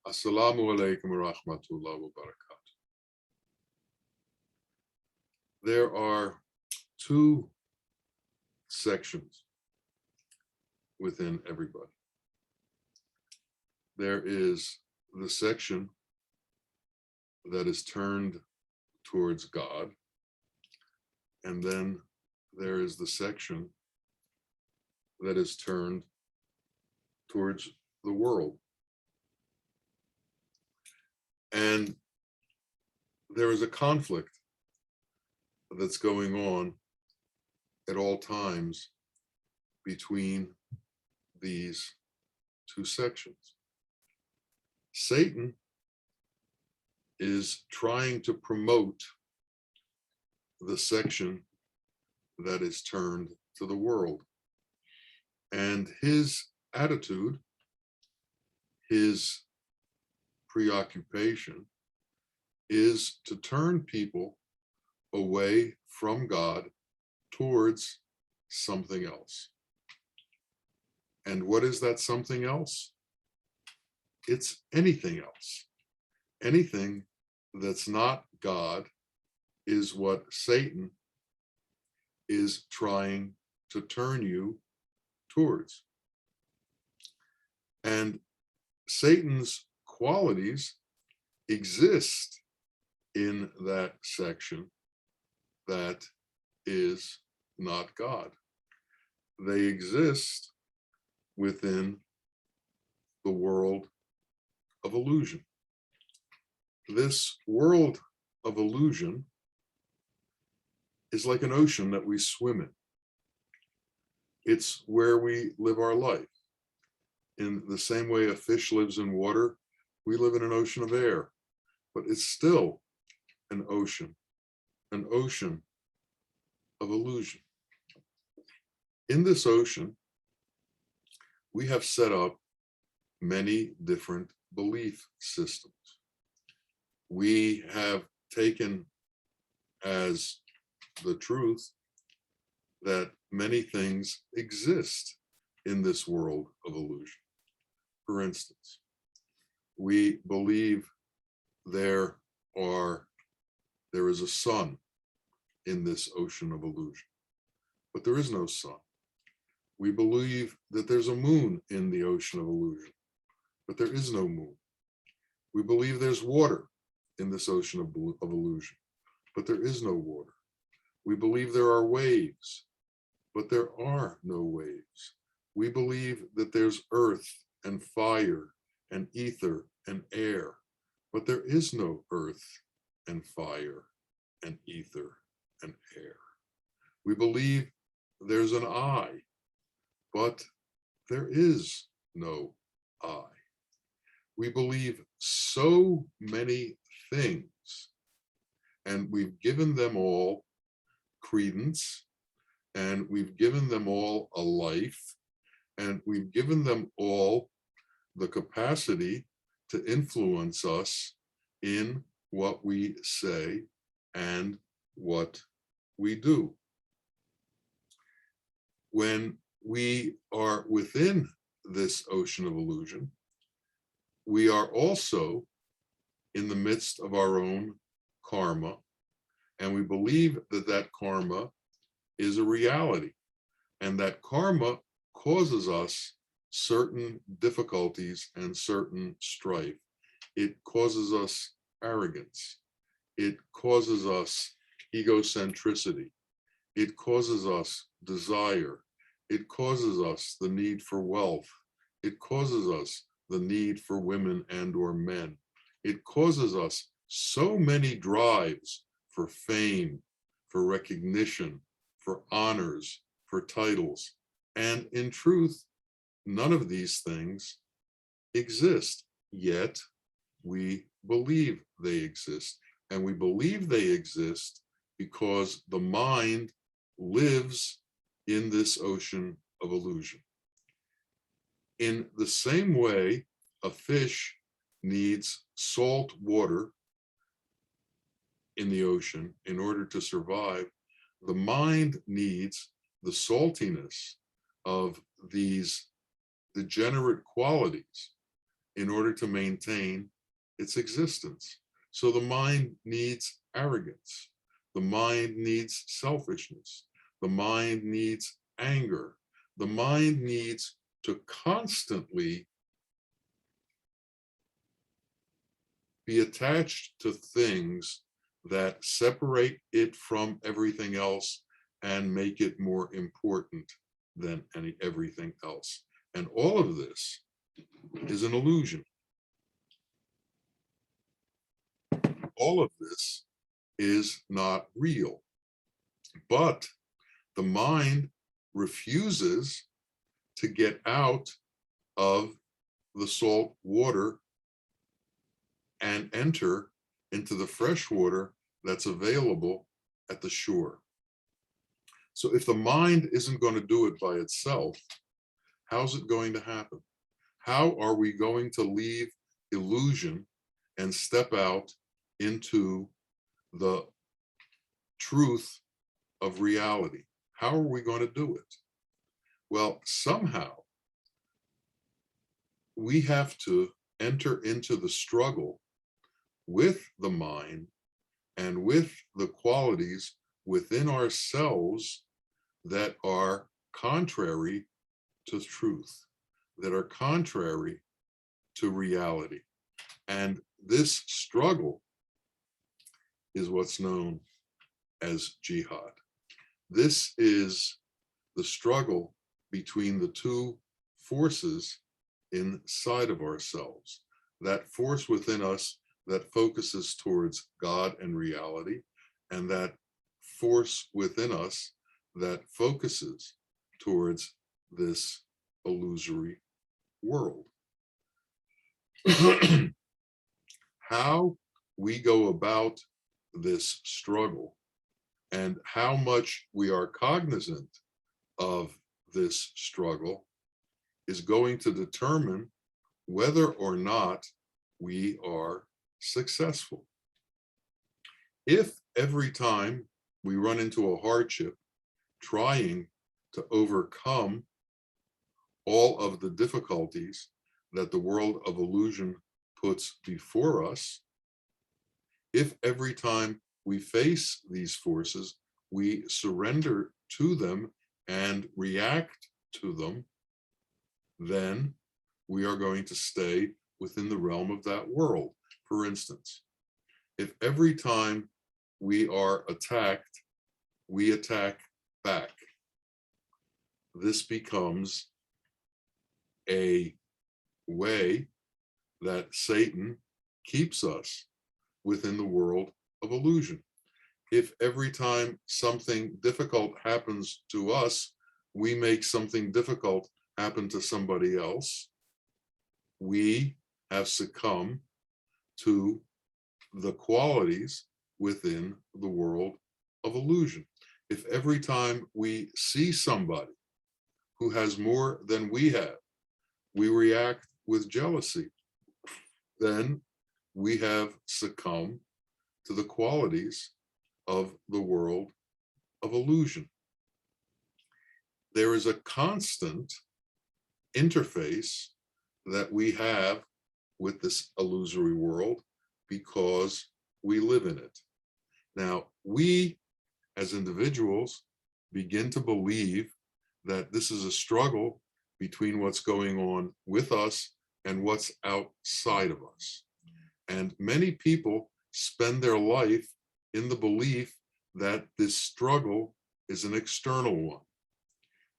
Assalamu alaikum wa rahmatullahi wa barakatuh. There are two sections within everybody. There is the section that is turned towards God, and then there is the section that is turned towards the world. And there is a conflict that's going on at all times between these two sections. Satan is trying to promote the section that is turned to the world. And his attitude, his preoccupation is to turn people away from God towards something else. And what is that something else? It's anything else. Anything that's not God is what Satan is trying to turn you towards. And Satan's qualities exist in that section that is not God. They exist within the world of illusion. This world of illusion is like an ocean that we swim in. It's where we live our life. In the same way a fish lives in water, we live in an ocean of air, but it's still an ocean of illusion. In this ocean, we have set up many different belief systems. We have taken as the truth that many things exist in this world of illusion. For instance, we believe there is a sun in this ocean of illusion, but there is no sun. We believe that there's a moon in the ocean of illusion, but there is no moon. We believe there's water in this ocean of illusion, but there is no water. We believe there are waves, but there are no waves. We believe that there's earth and fire and ether and air, but there is no earth and fire and ether and air. We believe there's an I, but there is no I. We believe so many things, and we've given them all credence, and we've given them all a life, and we've given them all the capacity to influence us in what we say and what we do. When we are within this ocean of illusion, we are also in the midst of our own karma, and we believe that that karma is a reality, and that karma causes us certain difficulties and certain strife. It causes us arrogance. It causes us egocentricity. It causes us desire. It causes us the need for wealth. It causes us the need for women and or men. It causes us so many drives for fame, for recognition, for honors, for titles. And in truth, none of these things exist, yet we believe they exist. And we believe they exist because the mind lives in this ocean of illusion. In the same way, a fish needs salt water in the ocean in order to survive. The mind needs the saltiness of these degenerate qualities in order to maintain its existence. So the mind needs arrogance. The mind needs selfishness. The mind needs anger. The mind needs to constantly be attached to things that separate it from everything else and make it more important than everything else. And all of this is an illusion. All of this is not real. But the mind refuses to get out of the salt water and enter into the fresh water that's available at the shore. So if the mind isn't going to do it by itself, how's it going to happen? How are we going to leave illusion and step out into the truth of reality? How are we going to do it? Well, somehow we have to enter into the struggle with the mind and with the qualities within ourselves that are contrary to truth, that are contrary to reality. And this struggle is what's known as jihad. This is the struggle between the two forces inside of ourselves. That force within us that focuses towards God and reality, and that force within us that focuses towards this illusory world. How we go about this struggle and how much we are cognizant of this struggle is going to determine whether or not we are successful. If every time we run into a hardship trying to overcome all of the difficulties that the world of illusion puts before us, if every time we face these forces, we surrender to them and react to them, then we are going to stay within the realm of that world. For instance, if every time we are attacked, we attack back, this becomes a way that Satan keeps us within the world of illusion. If every time something difficult happens to us, we make something difficult happen to somebody else, we have succumbed to the qualities within the world of illusion. If every time we see somebody who has more than we have, we react with jealousy, then we have succumbed to the qualities of the world of illusion. There is a constant interface that we have with this illusory world because we live in it. Now, we as individuals begin to believe that this is a struggle between what's going on with us and what's outside of us. And many people spend their life in the belief that this struggle is an external one.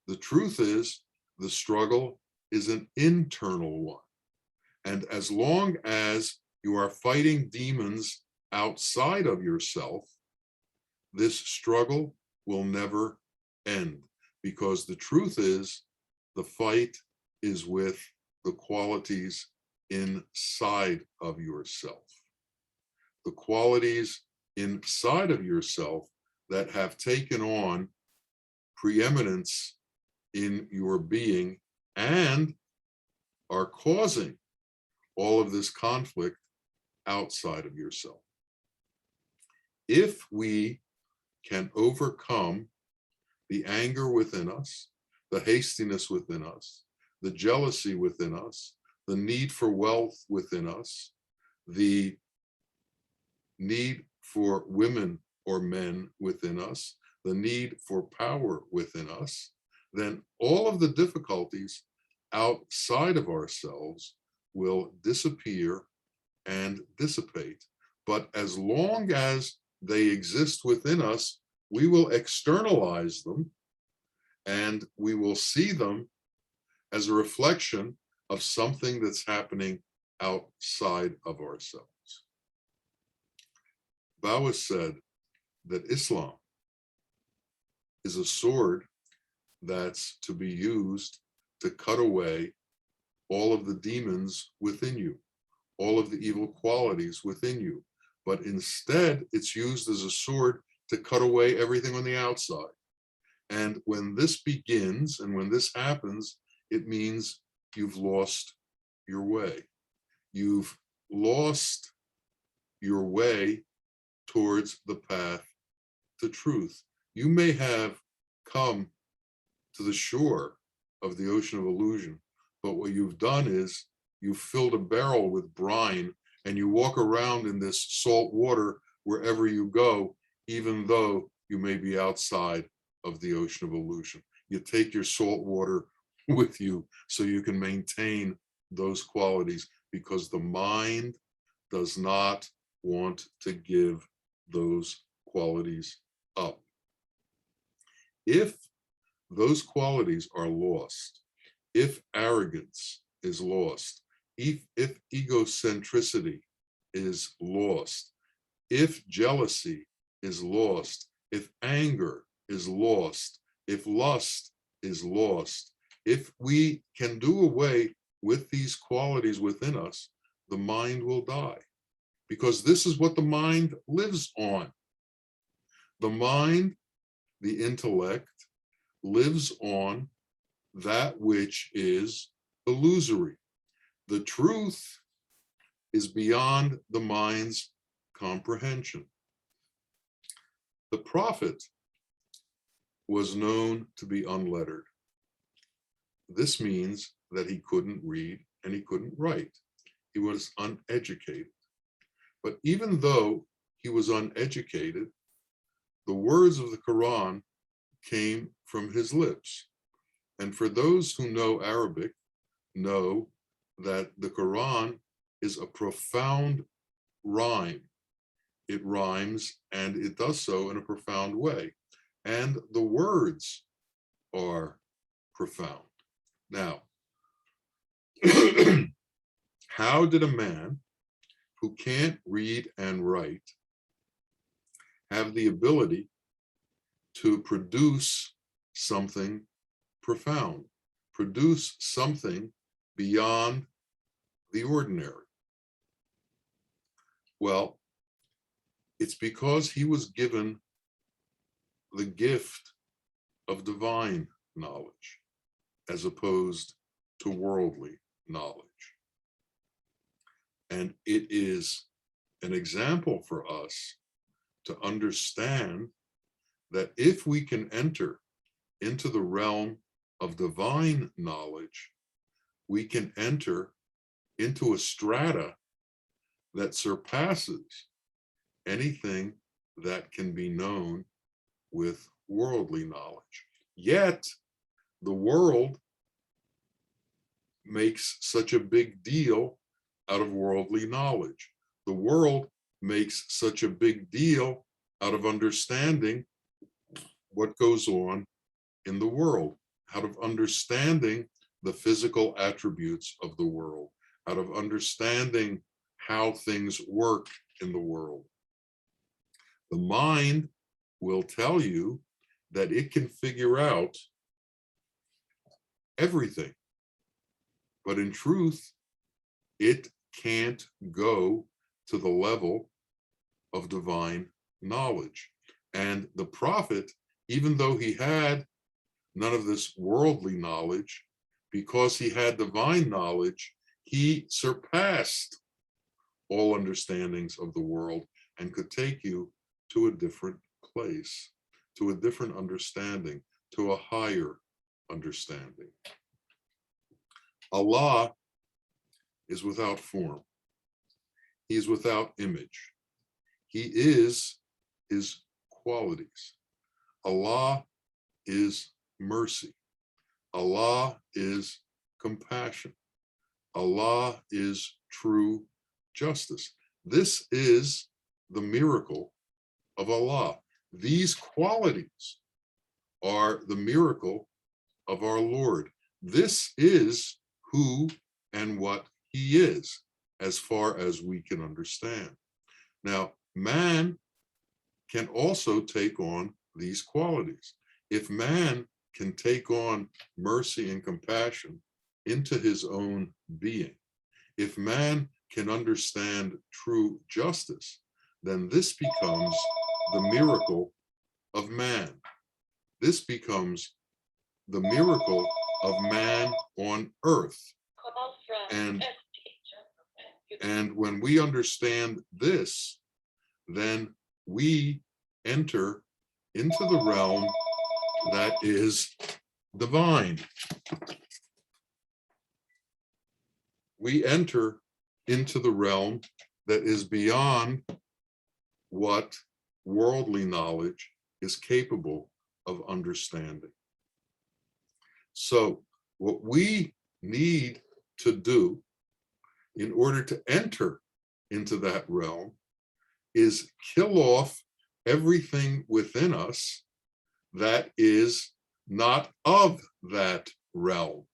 The truth is, the struggle is an internal one. And as long as you are fighting demons outside of yourself, this struggle will never end, because the truth is, the fight is with the qualities inside of yourself. The qualities inside of yourself that have taken on preeminence in your being and are causing all of this conflict outside of yourself. If we can overcome the anger within us, the hastiness within us, the jealousy within us, the need for wealth within us, the need for women or men within us, the need for power within us, then all of the difficulties outside of ourselves will disappear and dissipate. But as long as they exist within us, we will externalize them and we will see them as a reflection of something that's happening outside of ourselves. Bawa said that Islam is a sword that's to be used to cut away all of the demons within you, all of the evil qualities within you. But instead, it's used as a sword to cut away everything on the outside. And when this begins and when this happens, it means you've lost your way. You've lost your way towards the path to truth. You may have come to the shore of the ocean of illusion, but what you've done is you've filled a barrel with brine and you walk around in this salt water wherever you go, even though you may be outside of the ocean of illusion. You take your salt water with you so you can maintain those qualities, because the mind does not want to give those qualities up. If those qualities are lost, if arrogance is lost, if egocentricity is lost, if jealousy is lost, if anger is lost, if lust is lost, if we can do away with these qualities within us, the mind will die. Because this is what the mind lives on. The mind, the intellect, lives on that which is illusory. The truth is beyond the mind's comprehension. The prophet was known to be unlettered. This means that he couldn't read and he couldn't write. He was uneducated. But even though he was uneducated, the words of the Quran came from his lips. And for those who know Arabic, know that the Quran is a profound rhyme. It rhymes and it does so in a profound way. And the words are profound. Now, how did a man who can't read and write have the ability to produce something profound, produce something beyond the ordinary? Well, it's because he was given the gift of divine knowledge as opposed to worldly knowledge. And it is an example for us to understand that if we can enter into the realm of divine knowledge, we can enter into a strata that surpasses anything that can be known with worldly knowledge. Yet, the world makes such a big deal out of worldly knowledge. The world makes such a big deal out of understanding what goes on in the world, out of understanding the physical attributes of the world, out of understanding how things work in the world. The mind will tell you that it can figure out everything, but in truth, it can't go to the level of divine knowledge. And the prophet, even though he had none of this worldly knowledge, because he had divine knowledge, he surpassed all understandings of the world and could take you to a different place, to a different understanding, to a higher understanding. Allah is without form. He is without image. He is his qualities. Allah is mercy. Allah is compassion. Allah is true justice. This is the miracle of Allah. These qualities are the miracle of our Lord. This is who and what he is, as far as we can understand. Now, man can also take on these qualities. If man can take on mercy and compassion into his own being, if man can understand true justice, then this becomes the miracle of man. This becomes the miracle of man on earth. And when we understand this, then we enter into the realm that is divine. We enter into the realm that is beyond what worldly knowledge is capable of understanding. So what we need to do in order to enter into that realm is kill off everything within us that is not of that realm.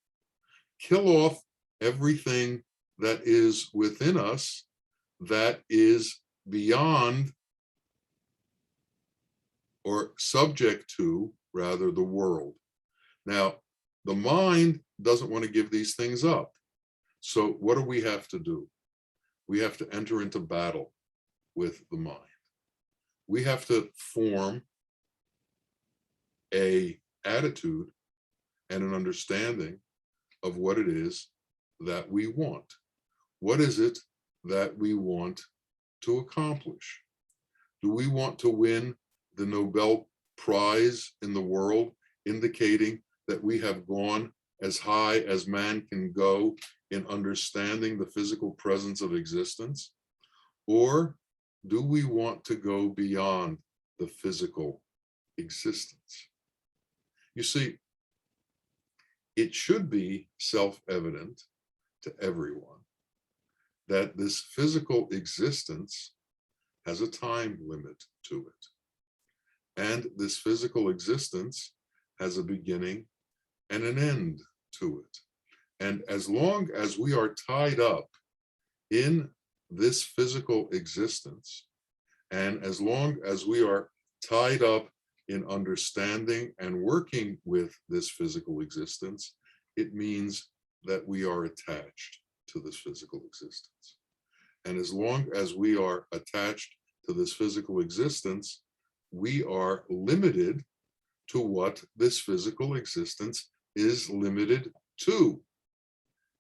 Kill off everything that is within us that is beyond, or subject to, rather, the world. Now, the mind doesn't want to give these things up. So what do we have to do? We have to enter into battle with the mind. We have to form an attitude and an understanding of what it is that we want. What is it that we want to accomplish? Do we want to win the Nobel Prize in the world, indicating that we have gone as high as man can go in understanding the physical presence of existence? Or do we want to go beyond the physical existence? You see, it should be self-evident to everyone that this physical existence has a time limit to it. And this physical existence has a beginning and an end to it. And as long as we are tied up in this physical existence, and as long as we are tied up in understanding and working with this physical existence, it means that we are attached to this physical existence. And as long as we are attached to this physical existence, we are limited to what this physical existence is limited to.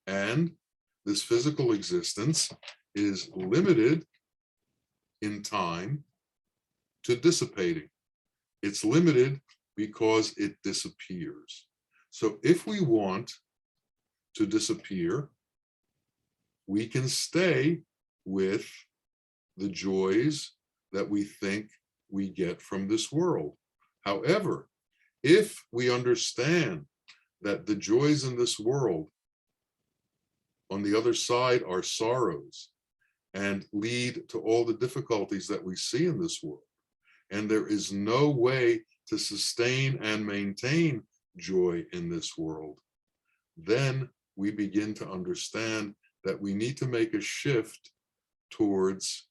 And this physical existence is limited in time to dissipating. It's limited because it disappears. So if we want to disappear, we can stay with the joys that we think we get from this world. However, if we understand that the joys in this world on the other side are sorrows and lead to all the difficulties that we see in this world, and there is no way to sustain and maintain joy in this world, then we begin to understand that we need to make a shift towards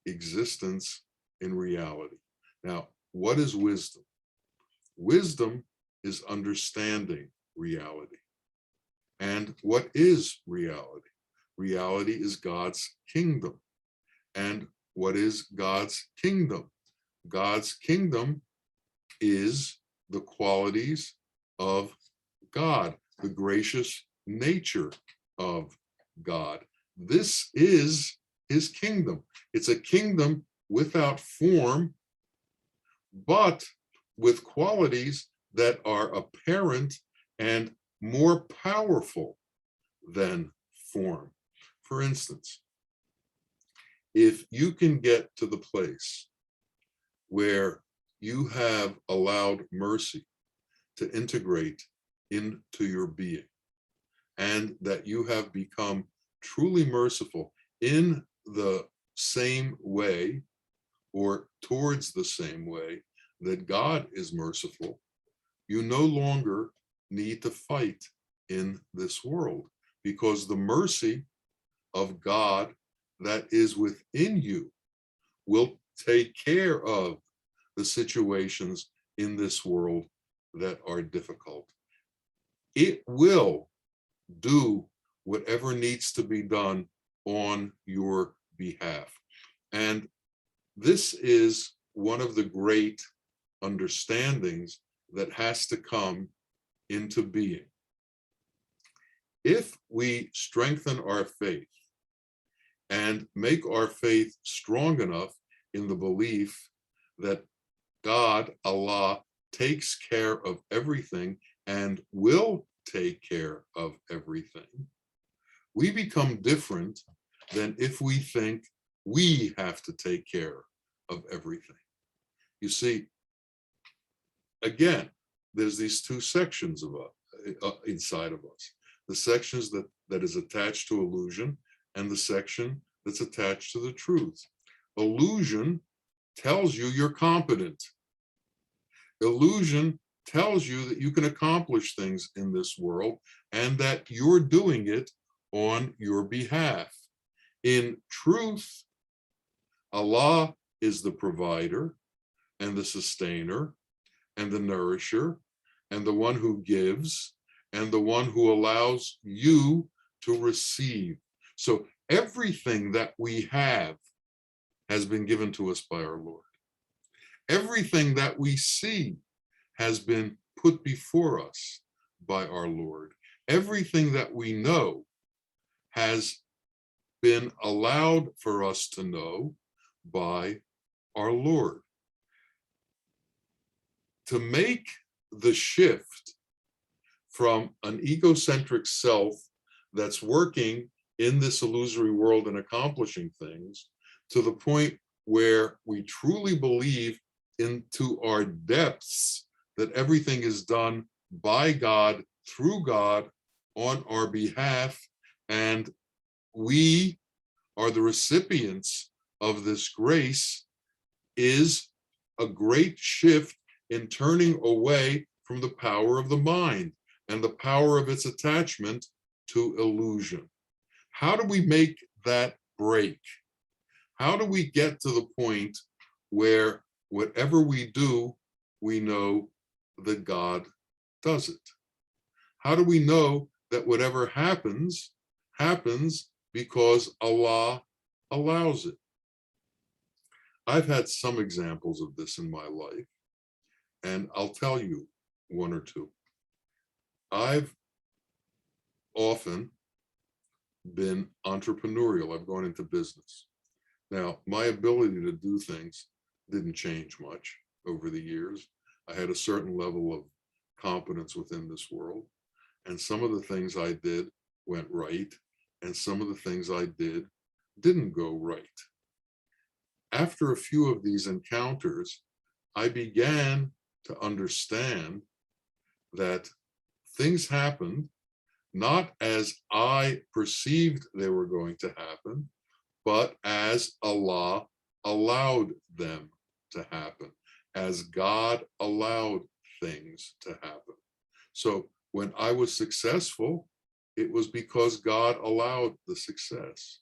existence in reality. Now, what is wisdom? Wisdom is understanding reality. And what is reality? Reality is God's kingdom. And what is God's kingdom? God's kingdom is the qualities of God, the gracious nature of God. This is his kingdom. It's a kingdom without form, but with qualities that are apparent and more powerful than form. For instance, if you can get to the place where you have allowed mercy to integrate into your being, and that you have become truly merciful in the same way or towards the same way that God is merciful, you no longer need to fight in this world, because the mercy of God that is within you will take care of the situations in this world that are difficult. It will do whatever needs to be done on your behalf. And this is one of the great understandings that has to come into being. If we strengthen our faith and make our faith strong enough in the belief that God, Allah, takes care of everything and will take care of everything, we become different than if we think we have to take care of everything. You see, again, there's these two sections of inside of us. The sections that is attached to illusion, and the section that's attached to the truth. Illusion tells you you're competent. Illusion tells you that you can accomplish things in this world and that you're doing it on your behalf. In truth, Allah is the provider and the sustainer and the nourisher and the one who gives and the one who allows you to receive. So everything that we have has been given to us by our Lord. Everything that we see has been put before us by our Lord. Everything that we know has been allowed for us to know by our Lord. To make the shift from an egocentric self that's working in this illusory world and accomplishing things to the point where we truly believe into our depths that everything is done by God, through God, on our behalf, and we are the recipients of this grace, is a great shift in turning away from the power of the mind and the power of its attachment to illusion. How do we make that break? How do we get to the point where whatever we do, we know that God does it? How do we know that whatever happens, happens because Allah allows it? I've had some examples of this in my life, and I'll tell you one or two. I've often been entrepreneurial. I've gone into business. Now, my ability to do things didn't change much over the years. I had a certain level of competence within this world, and some of the things I did went right, and some of the things I did didn't go right. After a few of these encounters, I began to understand that things happened not as I perceived they were going to happen, but as Allah allowed them to happen, as God allowed things to happen. So when I was successful, it was because God allowed the success.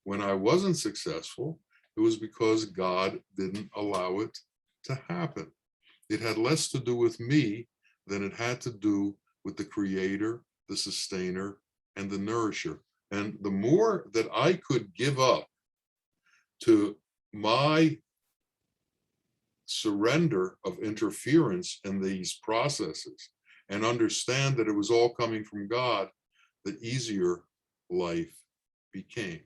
When I wasn't successful, it was because God didn't allow it to happen. It had less to do with me than it had to do with the creator, the sustainer, and the nourisher. And the more that I could give up to my surrender of interference in these processes and understand that it was all coming from God, the easier life became.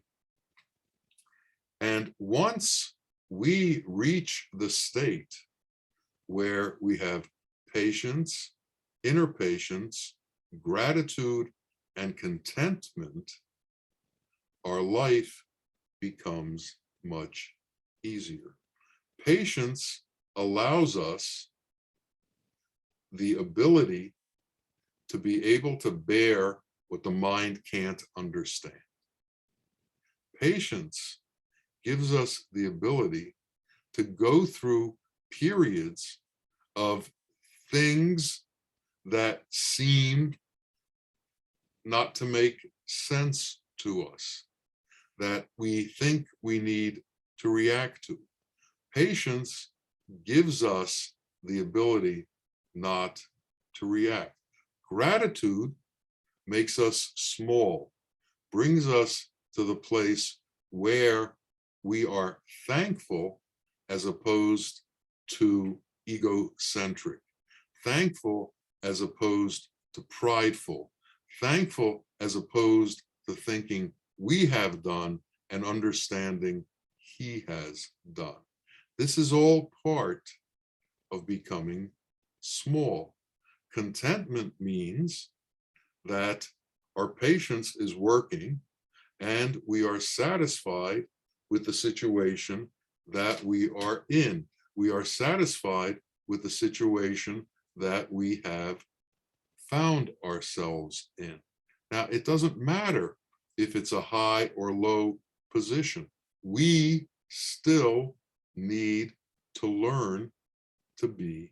And once we reach the state where we have patience, inner patience, gratitude, and contentment, our life becomes much easier. Patience allows us the ability to be able to bear what the mind can't understand. Patience gives us the ability to go through periods of things that seem not to make sense to us, that we think we need to react to. Patience gives us the ability not to react. Gratitude makes us small, brings us to the place where we are thankful as opposed to egocentric, thankful as opposed to prideful, thankful as opposed to thinking we have done and understanding he has done. This is all part of becoming small. Contentment means that our patience is working and we are satisfied with the situation that we are in. We are satisfied with the situation that we have found ourselves in. Now, it doesn't matter if it's a high or low position. We still need to learn to be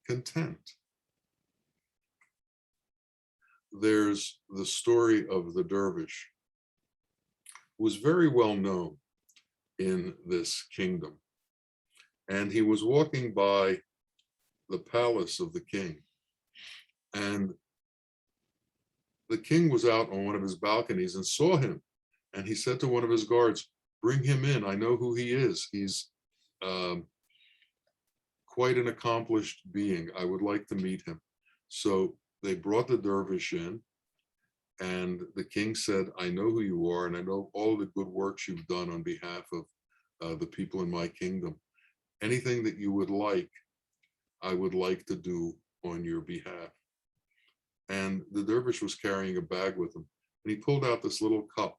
content. There's the story of the dervish, who was very well known in this kingdom. And he was walking by the palace of the king. And the king was out on one of his balconies and saw him. And he said to one of his guards, "Bring him in. I know who he is. He's quite an accomplished being. I would like to meet him." So they brought the dervish in, and the king said, "I know who you are, and I know all the good works you've done on behalf of the people in my kingdom. Anything that you would like, I would like to do on your behalf." And the dervish was carrying a bag with him, and he pulled out this little cup.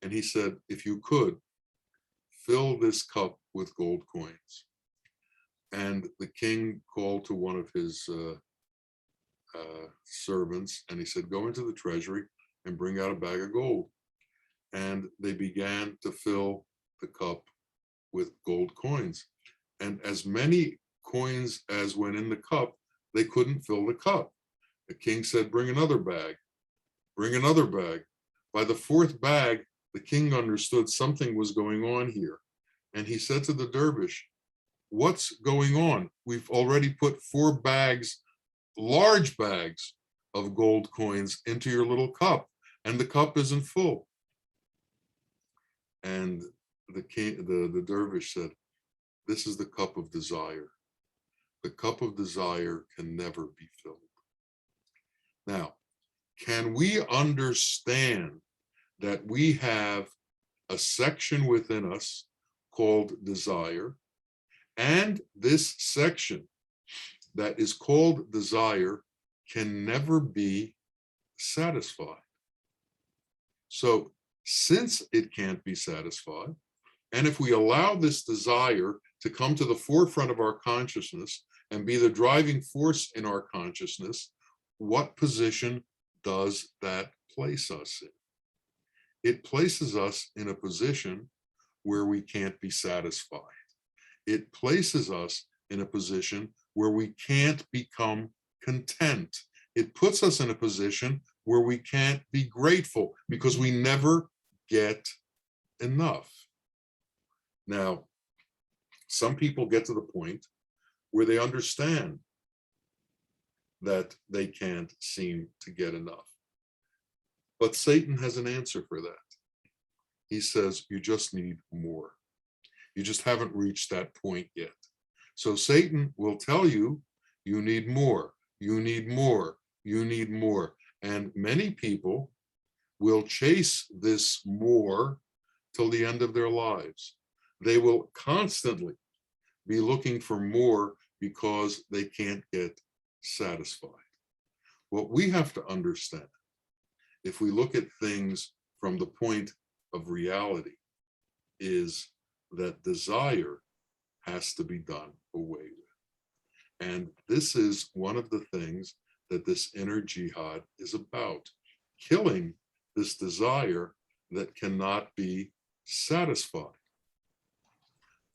And he said, "If you could, fill this cup with gold coins." And the king called to one of his servants, and he said, "Go into the treasury and bring out a bag of gold." And they began to fill the cup with gold coins. And as many coins as went in the cup, they couldn't fill the cup. The king said, "Bring another bag, bring another bag." By the fourth bag, the king understood something was going on here. And he said to the dervish, "What's going on? We've already put 4 bags, large bags of gold coins into your little cup, and the cup isn't full." And the dervish said, "This is the cup of desire. The cup of desire can never be filled." Now, can we understand that we have a section within us called desire, and this section that is called desire can never be satisfied? So since it can't be satisfied, and if we allow this desire to come to the forefront of our consciousness and be the driving force in our consciousness, what position does that place us in? It places us in a position where we can't be satisfied. It places us in a position where we can't become content. It puts us in a position where we can't be grateful because we never get enough. Now, some people get to the point where they understand that they can't seem to get enough. But Satan has an answer for that. He says, you just need more. You just haven't reached that point yet. So Satan will tell you, you need more, you need more, you need more. And many people will chase this more till the end of their lives. They will constantly be looking for more because they can't get satisfied. What we have to understand, if we look at things from the point of reality is that desire has to be done away with. And this is one of the things that this inner jihad is about, killing this desire that cannot be satisfied.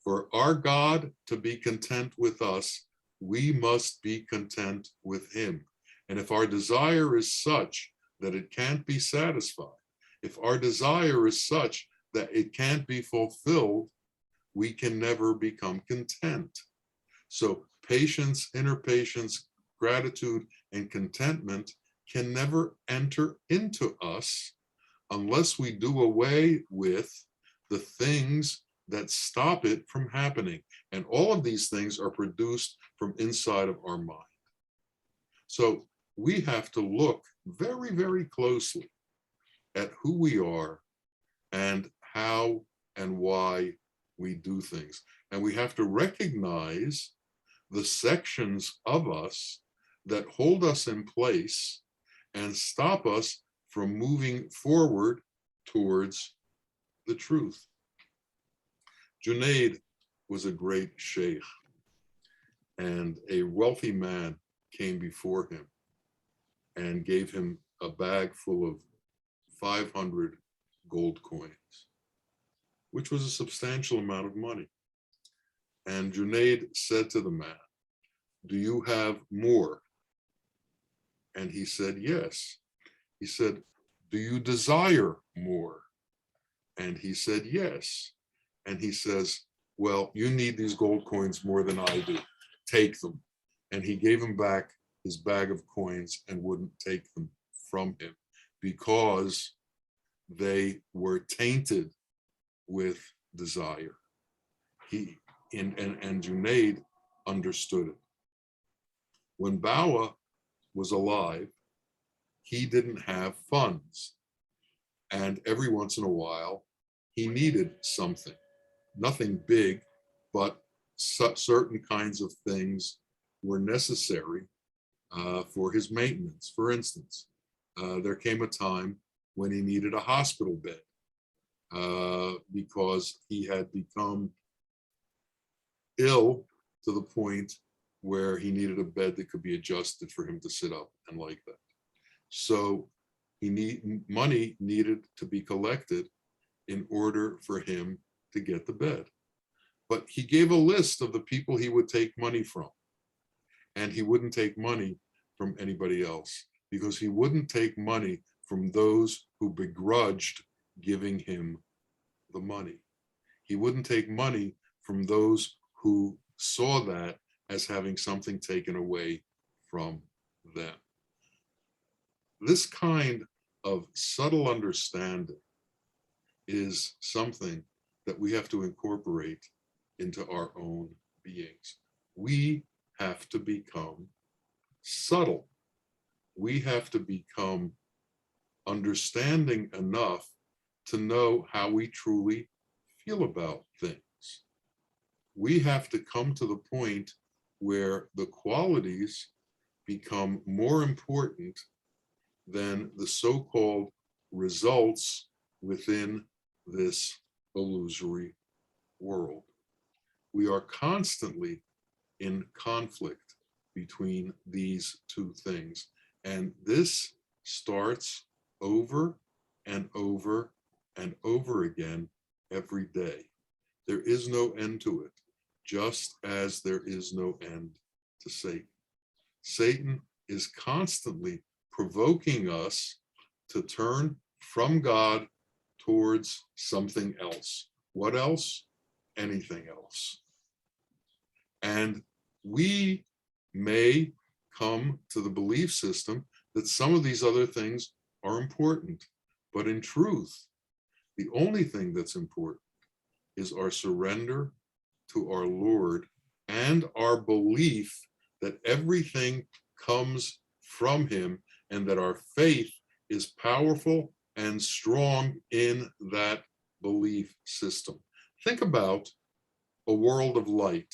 For our God to be content with us, we must be content with him. And if our desire is such that it can't be satisfied, if our desire is such that it can't be fulfilled, we can never become content. So patience, inner patience, gratitude, and contentment can never enter into us unless we do away with the things that stop it from happening. And all of these things are produced from inside of our mind. So we have to look very, very closely at who we are and how and why we do things. And we have to recognize the sections of us that hold us in place and stop us from moving forward towards the truth. Junaid was a great sheikh, and a wealthy man came before him and gave him a bag full of 500 gold coins, which was a substantial amount of money. And Junaid said to the man, "Do you have more?" And he said, "Yes." He said, "Do you desire more?" And he said, "Yes." And he says, "Well, you need these gold coins more than I do. Take them." And he gave him back his bag of coins and wouldn't take them from him because they were tainted with desire. And Junaid understood it. When Bawa was alive, he didn't have funds. And every once in a while, he needed something. Nothing big, but certain kinds of things were necessary for his maintenance. For instance, there came a time when he needed a hospital bed because he had become ill to the point where he needed a bed that could be adjusted for him to sit up and like that. So money needed to be collected in order for him to get the bed. But he gave a list of the people he would take money from, and he wouldn't take money from anybody else because he wouldn't take money from those who begrudged giving him the money. He wouldn't take money from those who saw that as having something taken away from them. This kind of subtle understanding is something that we have to incorporate into our own beings. We have to become subtle. We have to become understanding enough to know how we truly feel about things. We have to come to the point where the qualities become more important than the so-called results within this illusory world. We are constantly in conflict between these two things, and this starts over and over and over again every day. There is no end to it, just as there is no end to Satan. Satan is constantly provoking us to turn from God towards something else. What else? Anything else. And we may come to the belief system that some of these other things are important, but in truth, the only thing that's important is our surrender to our Lord and our belief that everything comes from him and that our faith is powerful and strong in that belief system. Think about a world of light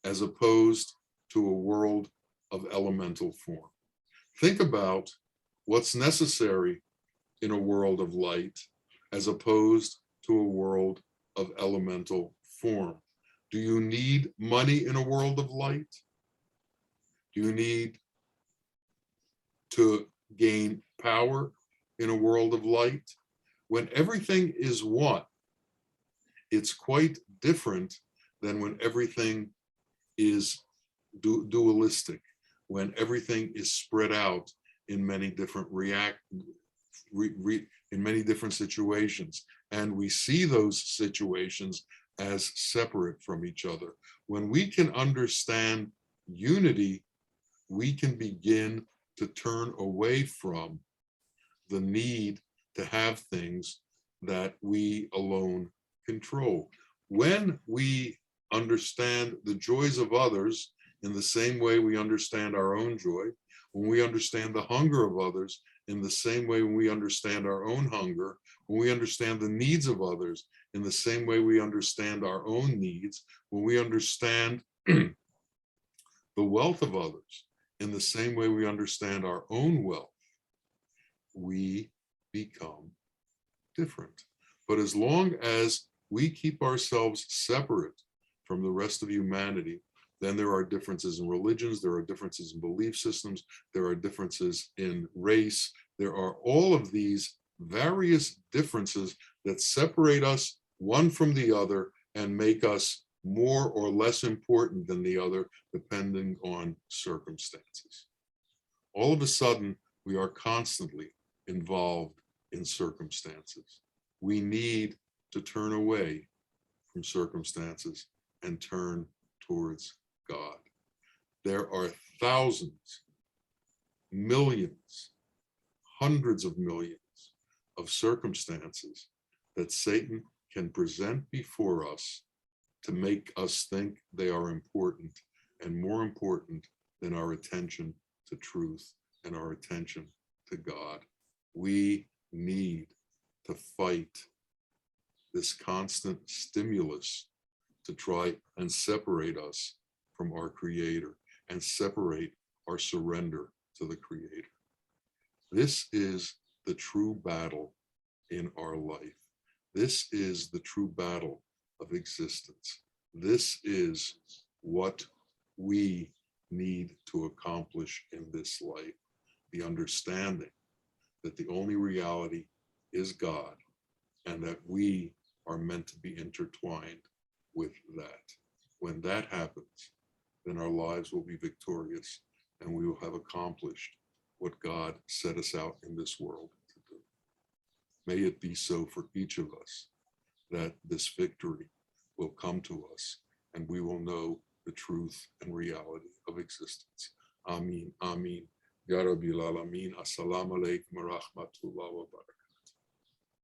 as opposed to a world of elemental form. Think about what's necessary in a world of light as opposed to a world of elemental form? Do you need money in a world of light? Do you need to gain power in a world of light? When everything is one, it's quite different than when everything is dualistic, when everything is spread out in many different in many different situations, and we see those situations as separate from each other. When we can understand unity, we can begin to turn away from the need to have things that we alone control. When we understand the joys of others in the same way we understand our own joy, when we understand the hunger of others in the same way we understand our own hunger, when we understand the needs of others in the same way we understand our own needs, when we understand the wealth of others in the same way we understand our own wealth, we become different. But as long as we keep ourselves separate from the rest of humanity, then there are differences in religions, there are differences in belief systems, there are differences in race, there are all of these various differences that separate us one from the other and make us more or less important than the other, depending on circumstances. All of a sudden, we are constantly involved in circumstances. We need to turn away from circumstances and turn towards God. There are thousands, millions, hundreds of millions of circumstances that Satan can present before us to make us think they are important and more important than our attention to truth and our attention to God. We need to fight this constant stimulus to try and separate us from our Creator and separate our surrender to the Creator. This is the true battle in our life. This is the true battle of existence. This is what we need to accomplish in this life. The understanding that the only reality is God and that we are meant to be intertwined with that. When that happens, then our lives will be victorious and we will have accomplished what God set us out in this world to do. May it be so for each of us that this victory will come to us and we will know the truth and reality of existence. Ameen, ameen. Ya Rabbil Alameen. Assalamu alaikum wa rahmatullahi wa barakatuh.